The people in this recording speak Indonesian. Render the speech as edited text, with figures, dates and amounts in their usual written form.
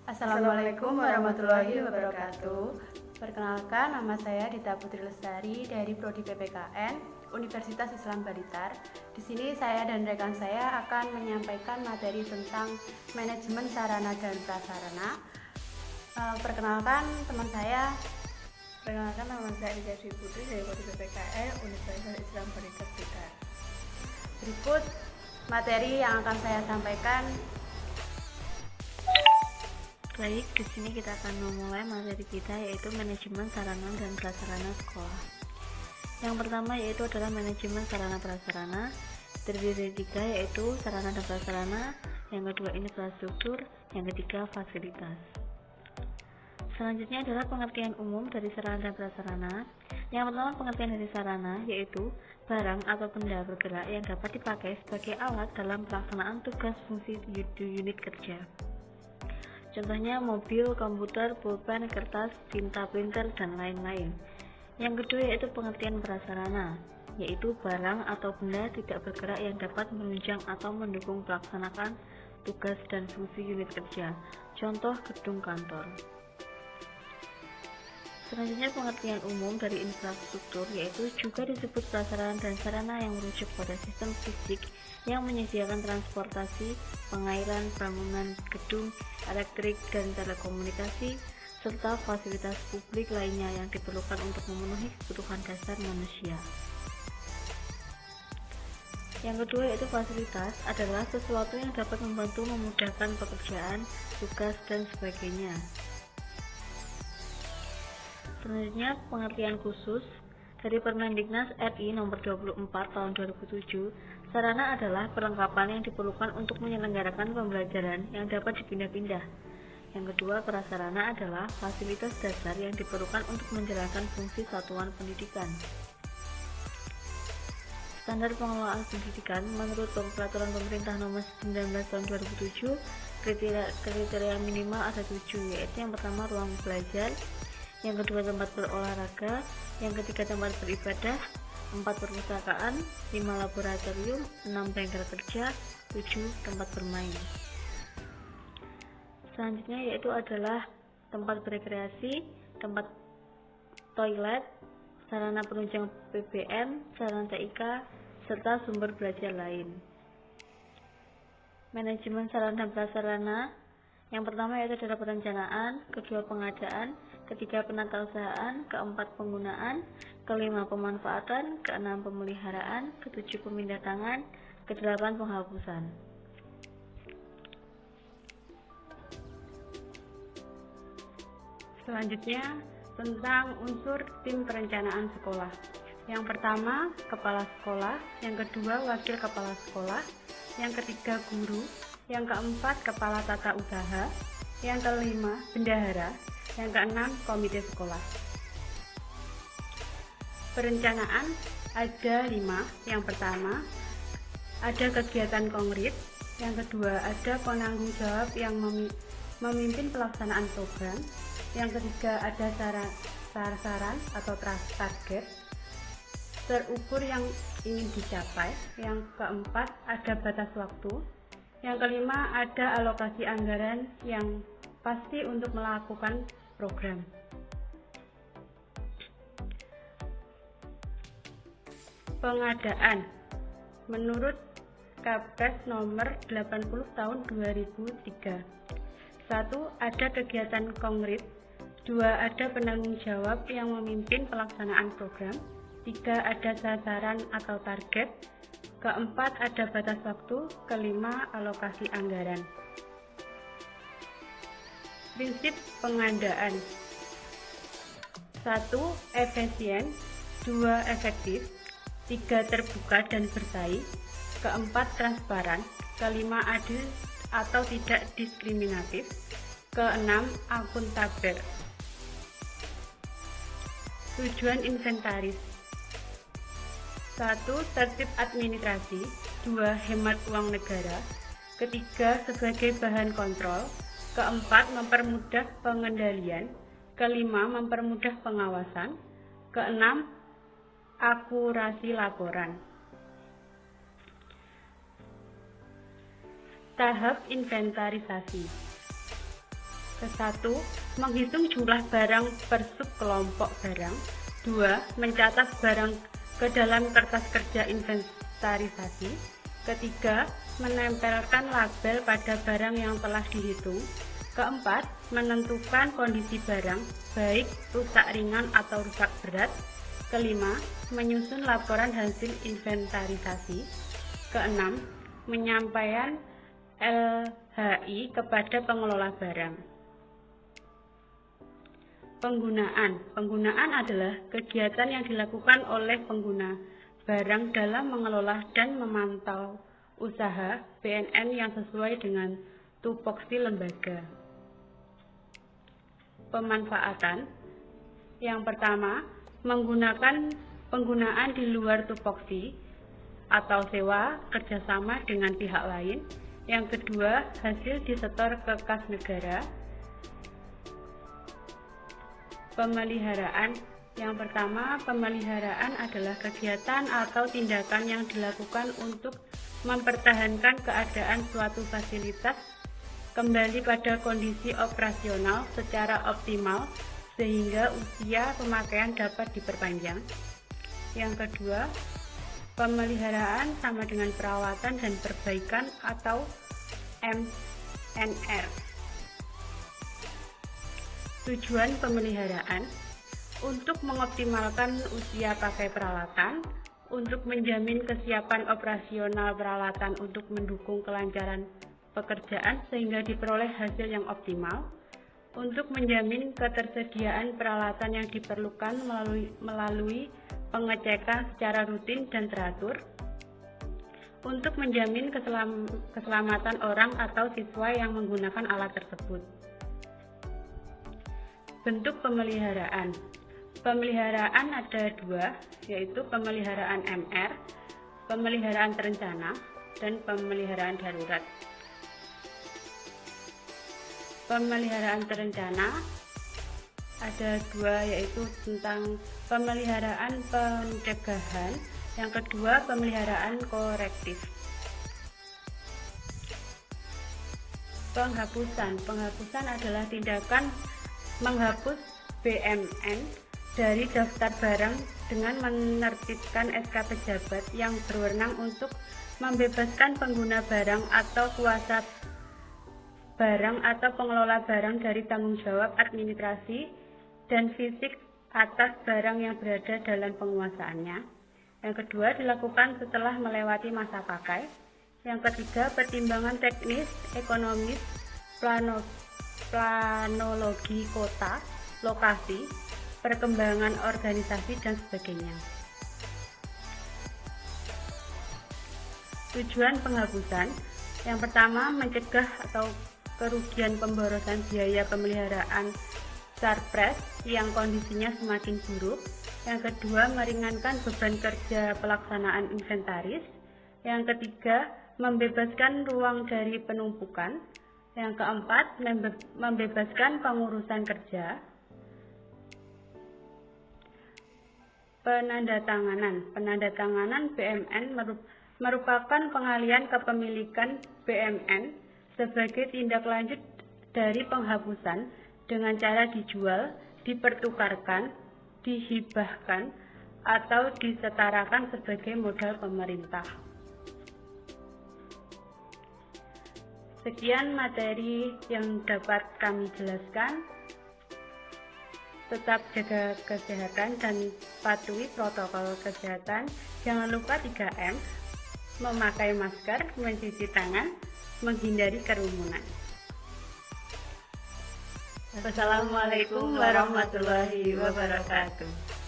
Assalamualaikum warahmatullahi wabarakatuh. Perkenalkan, nama saya Dita Putri Lestari dari Prodi PPKN Universitas Islam Blitar. Di sini saya dan rekan saya akan menyampaikan materi tentang manajemen sarana dan prasarana. Perkenalkan nama saya Dita Putri dari Prodi PPKN Universitas Islam Blitar. Berikut materi yang akan saya sampaikan. Baik, di sini kita akan memulai materi kita yaitu manajemen sarana dan prasarana sekolah. Yang pertama yaitu adalah manajemen sarana prasarana, terdiri dari tiga yaitu sarana dan prasarana, yang kedua infrastruktur, yang ketiga fasilitas. Selanjutnya adalah pengertian umum dari sarana dan prasarana. Yang pertama pengertian dari sarana yaitu barang atau benda bergerak yang dapat dipakai sebagai alat dalam pelaksanaan tugas fungsi di unit kerja. Contohnya mobil, komputer, pulpen, kertas, tinta printer, dan lain-lain. Yang kedua yaitu pengertian prasarana, yaitu barang atau benda tidak bergerak yang dapat menunjang atau mendukung pelaksanaan tugas dan fungsi unit kerja. Contoh gedung kantor. Selanjutnya pengertian umum dari infrastruktur yaitu juga disebut prasarana dan sarana yang merujuk pada sistem fisik yang menyediakan transportasi, pengairan, bangunan, gedung, elektrik, dan telekomunikasi, serta fasilitas publik lainnya yang diperlukan untuk memenuhi kebutuhan dasar manusia. Yang kedua yaitu fasilitas adalah sesuatu yang dapat membantu memudahkan pekerjaan, tugas, dan sebagainya. Selanjutnya pengertian khusus dari Permendiknas RI nomor 24 tahun 2007, sarana adalah perlengkapan yang diperlukan untuk menyelenggarakan pembelajaran yang dapat dipindah-pindah. Yang kedua, prasarana adalah fasilitas dasar yang diperlukan untuk menjalankan fungsi satuan pendidikan. Standar pengelolaan pendidikan menurut Peraturan Pemerintah nomor 19 tahun 2007, kriteria minimal ada 7, yaitu yang pertama ruang belajar, yang kedua tempat berolahraga, yang ketiga tempat beribadah, 4 perpustakaan, 5 laboratorium, 6 bengkel kerja, 7 tempat bermain. Selanjutnya yaitu adalah tempat berekreasi, tempat toilet, sarana penunjang BBM, sarana TIK, serta sumber belajar lain. Manajemen sarana dan prasarana, yang pertama yaitu adalah perencanaan, kedua pengadaan, ketiga penatausahaan, keempat penggunaan, kelima pemanfaatan, keenam pemeliharaan, ketujuh pemindah tangan, kedelapan penghapusan. Selanjutnya tentang unsur tim perencanaan sekolah. Yang pertama kepala sekolah, yang kedua wakil kepala sekolah, yang ketiga guru, yang keempat kepala tata usaha, yang kelima bendahara, yang keenam komite sekolah. Perencanaan ada 5. Yang pertama ada kegiatan konkret, yang kedua ada penanggung jawab yang memimpin pelaksanaan program, yang ketiga ada sasaran atau target terukur yang ingin dicapai, yang keempat ada batas waktu, yang kelima ada alokasi anggaran yang pasti untuk melakukan program. Pengadaan menurut Kepres nomor 80 tahun 2003. 1. Ada kegiatan konkret. 2. Ada penanggung jawab yang memimpin pelaksanaan program. 3. Ada sasaran atau target. Keempat, ada batas waktu. Kelima, alokasi anggaran. Prinsip pengadaan. 1. Efisien. 2. Efektif. 3. Terbuka dan bersaing. Keempat, transparan. Kelima, adil atau tidak diskriminatif. Keenam, akuntabel. Tujuan inventaris. 1. Tertib administrasi. 2. Hemat uang negara. Ketiga, sebagai bahan kontrol. Keempat, mempermudah pengendalian. Kelima, mempermudah pengawasan. Keenam, akurasi laporan. Tahap inventarisasi. ke-1, menghitung jumlah barang per subkelompok barang. 2, mencatat barang ke dalam kertas kerja inventarisasi. Ketiga, menempelkan label pada barang yang telah dihitung. Keempat, menentukan kondisi barang, baik rusak ringan atau rusak berat. Kelima, menyusun laporan hasil inventarisasi. Keenam, menyampaikan LHI kepada pengelola barang. Penggunaan adalah kegiatan yang dilakukan oleh pengguna barang dalam mengelola dan memantau usaha BNN yang sesuai dengan tupoksi lembaga. Pemanfaatan. Yang pertama, penggunaan di luar tupoksi atau sewa kerjasama dengan pihak lain. Yang kedua, hasil disetor ke kas negara. Pemeliharaan. Yang pertama, pemeliharaan adalah kegiatan atau tindakan yang dilakukan untuk mempertahankan keadaan suatu fasilitas kembali pada kondisi operasional secara optimal sehingga usia pemakaian dapat diperpanjang. Yang kedua, pemeliharaan sama dengan perawatan dan perbaikan atau MNR. Tujuan pemeliharaan untuk mengoptimalkan usia pakai peralatan, untuk menjamin kesiapan operasional peralatan untuk mendukung kelancaran pekerjaan sehingga diperoleh hasil yang optimal, untuk menjamin ketersediaan peralatan yang diperlukan melalui pengecekan secara rutin dan teratur, untuk menjamin keselamatan orang atau siswa yang menggunakan alat tersebut. Bentuk pemeliharaan. Pemeliharaan ada dua, yaitu pemeliharaan MR, pemeliharaan terencana, dan pemeliharaan darurat. Pemeliharaan terencana ada dua, yaitu tentang pemeliharaan pencegahan, yang kedua pemeliharaan korektif. Penghapusan adalah tindakan menghapus BMN dari daftar barang dengan menertibkan SK pejabat yang berwenang untuk membebaskan pengguna barang atau kuasa barang atau pengelola barang dari tanggung jawab administrasi dan fisik atas barang yang berada dalam penguasaannya. Yang kedua, dilakukan setelah melewati masa pakai. Yang ketiga, pertimbangan teknis, ekonomis, planologi kota, lokasi, perkembangan organisasi, dan sebagainya. Tujuan penghapusan. Yang pertama, mencegah atau kerugian pemborosan biaya pemeliharaan sarpres yang kondisinya semakin buruk. Yang kedua, meringankan beban kerja pelaksanaan inventaris. Yang ketiga, membebaskan ruang dari penumpukan. Yang keempat, membebaskan pengurusan kerja. Penandatanganan BMN merupakan pengalihan kepemilikan BMN sebagai tindak lanjut dari penghapusan dengan cara dijual, dipertukarkan, dihibahkan, atau disetarakan sebagai modal pemerintah. Sekian materi yang dapat kami jelaskan. Tetap jaga kesehatan dan patuhi protokol kesehatan. Jangan lupa 3M, memakai masker, mencuci tangan, menghindari kerumunan. Wassalamualaikum warahmatullahi wabarakatuh.